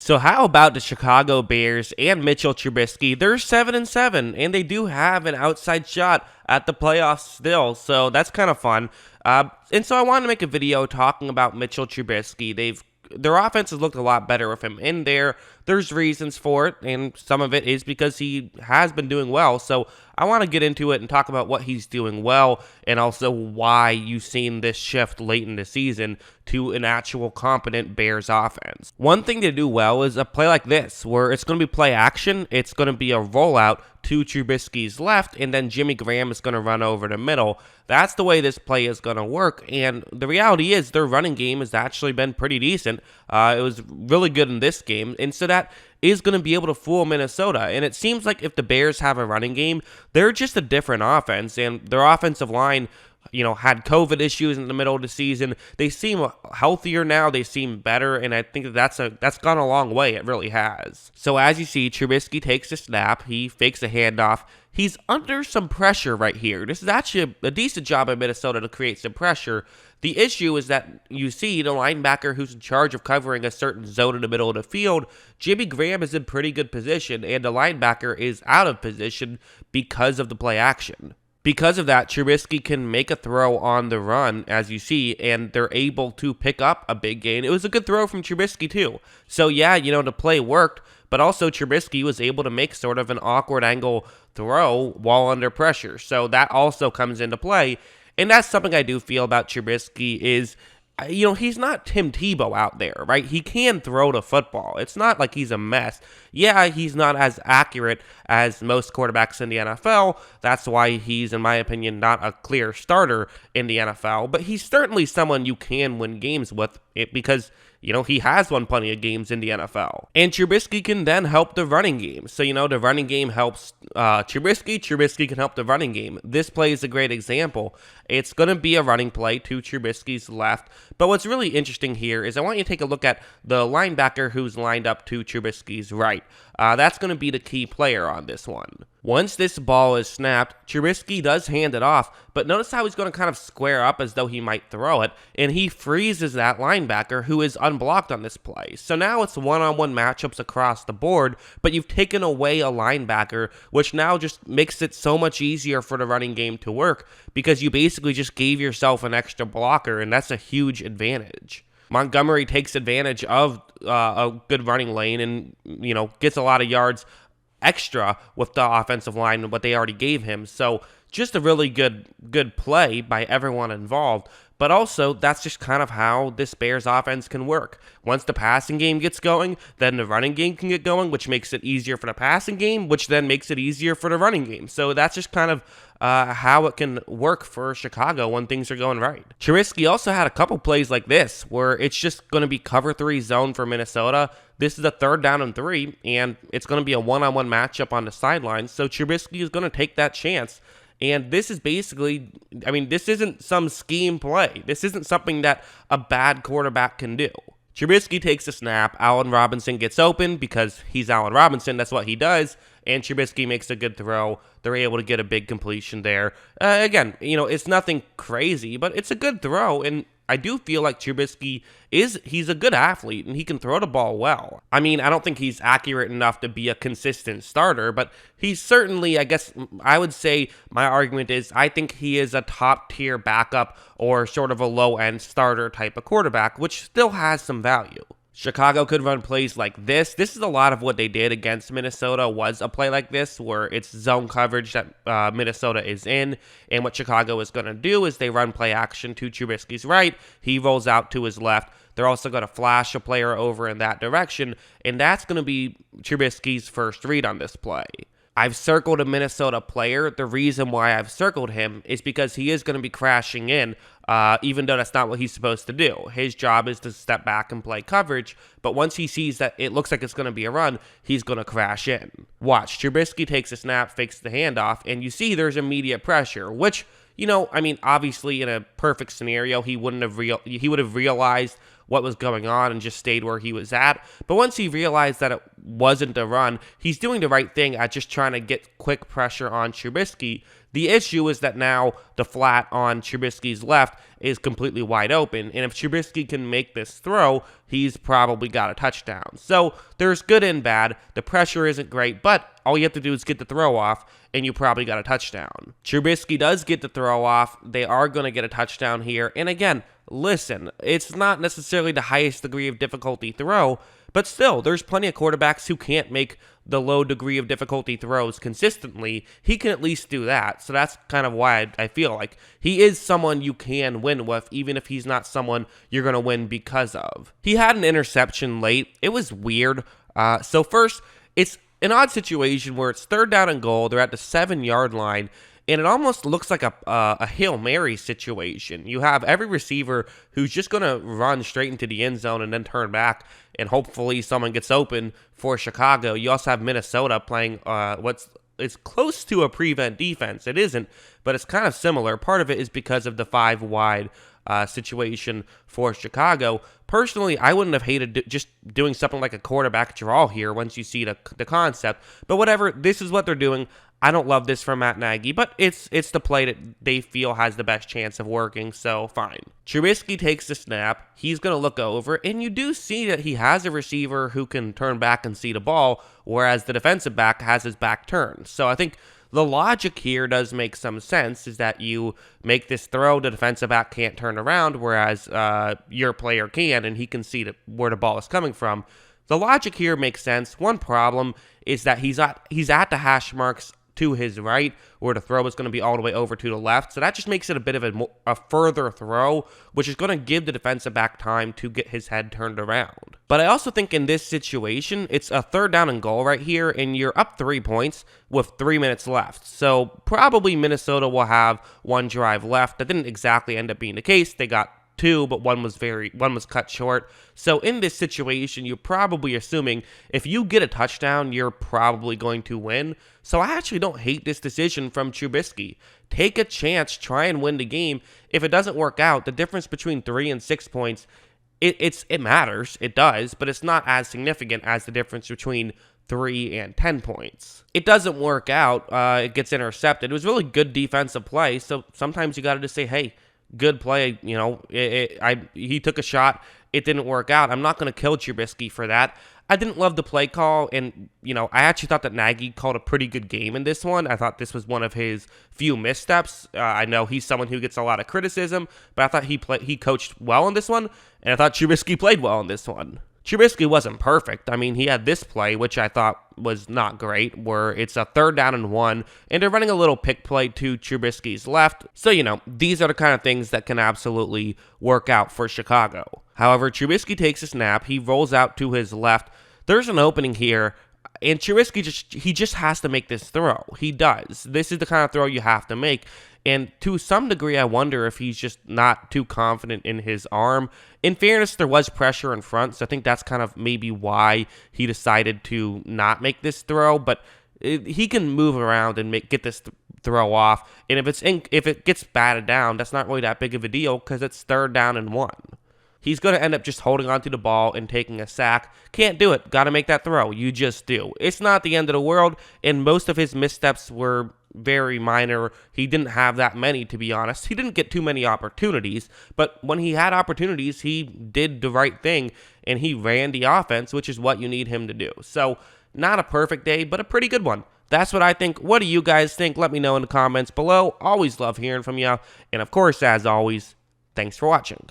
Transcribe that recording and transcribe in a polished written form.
So how about the Chicago Bears and Mitchell Trubisky? They're 7-7, and they do have an outside shot at the playoffs still, so that's kind of fun. And so I wanted to make a video talking about Mitchell Trubisky. Their offense has looked a lot better with him in there. There's reasons for it, and some of it is because he has been doing well. So I want to get into it and talk about what he's doing well and also why you've seen this shift late in the season to an actual competent Bears offense. One thing to do well is a play like this, where it's going to be play action. It's going to be a rollout to Trubisky's left, and then Jimmy Graham is going to run over the middle. That's the way this play is going to work, and the reality is their running game has actually been pretty decent. It was really good in this game, and so that is going to be able to fool Minnesota. And it seems like if the Bears have a running game, they're just a different offense, and their offensive line, had COVID issues in the middle of the season. They seem healthier now. They seem better, and I think that's gone a long way. It really has. So as you see, Trubisky takes a snap. He fakes a handoff. He's under some pressure right here. This is actually a decent job in Minnesota to create some pressure. The issue is that you see the linebacker who's in charge of covering a certain zone in the middle of the field, Jimmy Graham is in pretty good position, and the linebacker is out of position because of the play action. Because of that, Trubisky can make a throw on the run, as you see, and they're able to pick up a big gain. It was a good throw from Trubisky, too. So, yeah, the play worked, but also Trubisky was able to make sort of an awkward angle throw while under pressure. So that also comes into play, and that's something I do feel about Trubisky is, he's not Tim Tebow out there, right? He can throw the football. It's not like he's a mess. Yeah, he's not as accurate as most quarterbacks in the NFL. That's why he's, in my opinion, not a clear starter in the NFL. But he's certainly someone you can win games with because he has won plenty of games in the NFL. And Trubisky can then help the running game. So, the running game helps Trubisky. Trubisky can help the running game. This play is a great example. It's going to be a running play to Trubisky's left. But what's really interesting here is I want you to take a look at the linebacker who's lined up to Trubisky's right. That's going to be the key player on this one. Once this ball is snapped, Trubisky does hand it off, but notice how he's going to kind of square up as though he might throw it, and he freezes that linebacker who is unblocked on this play. So now it's one-on-one matchups across the board, but you've taken away a linebacker, which now just makes it so much easier for the running game to work because you basically just gave yourself an extra blocker, and that's a huge advantage. Montgomery takes advantage of a good running lane and, gets a lot of yards extra with the offensive line and what they already gave him. So just a really good play by everyone involved. But also, that's just kind of how this Bears offense can work. Once the passing game gets going, then the running game can get going, which makes it easier for the passing game, which then makes it easier for the running game. So that's just kind of how it can work for Chicago when things are going right. Trubisky also had a couple plays like this, where it's just going to be cover 3 zone for Minnesota. This is a 3rd down and 3, and it's going to be a one-on-one matchup on the sidelines. So Trubisky is going to take that chance. And this is basically, this isn't some scheme play. This isn't something that a bad quarterback can do. Trubisky takes a snap. Allen Robinson gets open because he's Allen Robinson. That's what he does. And Trubisky makes a good throw. They're able to get a big completion there. Again, it's nothing crazy, but it's a good throw. And I do feel like Trubisky he's a good athlete and he can throw the ball well. I don't think he's accurate enough to be a consistent starter, but he's certainly, I guess I would say my argument is I think he is a top tier backup or sort of a low end starter type of quarterback, which still has some value. Chicago could run plays like this. This is a lot of what they did against Minnesota was a play like this where it's zone coverage that Minnesota is in. And what Chicago is going to do is they run play action to Trubisky's right. He rolls out to his left. They're also going to flash a player over in that direction. And that's going to be Trubisky's first read on this play. I've circled a Minnesota player. The reason why I've circled him is because he is going to be crashing in, even though that's not what he's supposed to do. His job is to step back and play coverage, but once he sees that it looks like it's going to be a run, he's going to crash in. Watch, Trubisky takes a snap, fakes the handoff, and you see there's immediate pressure, which, obviously in a perfect scenario, he would have realized what was going on and just stayed where he was at. But once he realized that it wasn't a run, he's doing the right thing at just trying to get quick pressure on Trubisky. The issue is that now the flat on Trubisky's left is completely wide open, and if Trubisky can make this throw, he's probably got a touchdown. So there's good and bad. The pressure isn't great, but all you have to do is get the throw off, and you probably got a touchdown. Trubisky does get the throw off. They are going to get a touchdown here, and again, listen, it's not necessarily the highest degree of difficulty throw, but still, there's plenty of quarterbacks who can't make the low degree of difficulty throws consistently. He can at least do that, so that's kind of why I feel like he is someone you can win with, even if he's not someone you're going to win because of. He had an interception late. It was weird. So first, it's an odd situation where it's 3rd down and goal. They're at the 7-yard line, and it almost looks like a Hail Mary situation. You have every receiver who's just going to run straight into the end zone and then turn back, and hopefully someone gets open for Chicago. You also have Minnesota playing it's close to a prevent defense. It isn't, but it's kind of similar. Part of it is because of the 5-wide situation for Chicago. Personally, I wouldn't have hated just doing something like a quarterback draw here once you see the concept. But whatever, this is what they're doing. I don't love this from Matt Nagy, but it's the play that they feel has the best chance of working, so fine. Trubisky takes the snap. He's going to look over, and you do see that he has a receiver who can turn back and see the ball, whereas the defensive back has his back turned. So I think the logic here does make some sense, is that you make this throw, the defensive back can't turn around, whereas your player can, and he can see where the ball is coming from. The logic here makes sense. One problem is that he's at the hash marks to his right, where the throw is going to be all the way over to the left. So that just makes it a bit of a further throw, which is going to give the defensive back time to get his head turned around. But I also think in this situation, it's a 3rd down and goal right here, and you're up 3 points with 3 minutes left. So probably Minnesota will have one drive left. That didn't exactly end up being the case. They got 2, but one was cut short. So in this situation, you're probably assuming if you get a touchdown, you're probably going to win. So I actually don't hate this decision from Trubisky. Take a chance, try and win the game. If it doesn't work out, the difference between 3 and 6 points, it matters. It does, but it's not as significant as the difference between 3 and 10 points. It doesn't work out. It gets intercepted. It was really good defensive play. So sometimes you got to just say, hey, good play, he took a shot, it didn't work out. I'm not going to kill Trubisky for that. I didn't love the play call, and, I actually thought that Nagy called a pretty good game in this one. I thought this was one of his few missteps. I know he's someone who gets a lot of criticism, but I thought he coached well in this one, and I thought Trubisky played well in this one. Trubisky wasn't perfect. I mean, he had this play, which I thought was not great, where it's a 3rd down and 1, and they're running a little pick play to Trubisky's left. So, these are the kind of things that can absolutely work out for Chicago. However, Trubisky takes a snap. He rolls out to his left. There's an opening here, and Trubisky just has to make this throw. He does. This is the kind of throw you have to make. And to some degree, I wonder if he's just not too confident in his arm. In fairness, there was pressure in front, so I think that's kind of maybe why he decided to not make this throw. But he can move around and get this throw off. And if it gets batted down, that's not really that big of a deal because it's 3rd down and 1. He's going to end up just holding onto the ball and taking a sack. Can't do it. Got to make that throw. You just do. It's not the end of the world, and most of his missteps were very minor. He didn't have that many, to be honest. He didn't get too many opportunities, but when he had opportunities, he did the right thing, and he ran the offense, which is what you need him to do. So, not a perfect day, but a pretty good one. That's what I think. What do you guys think? Let me know in the comments below. Always love hearing from you. And of course, as always, thanks for watching.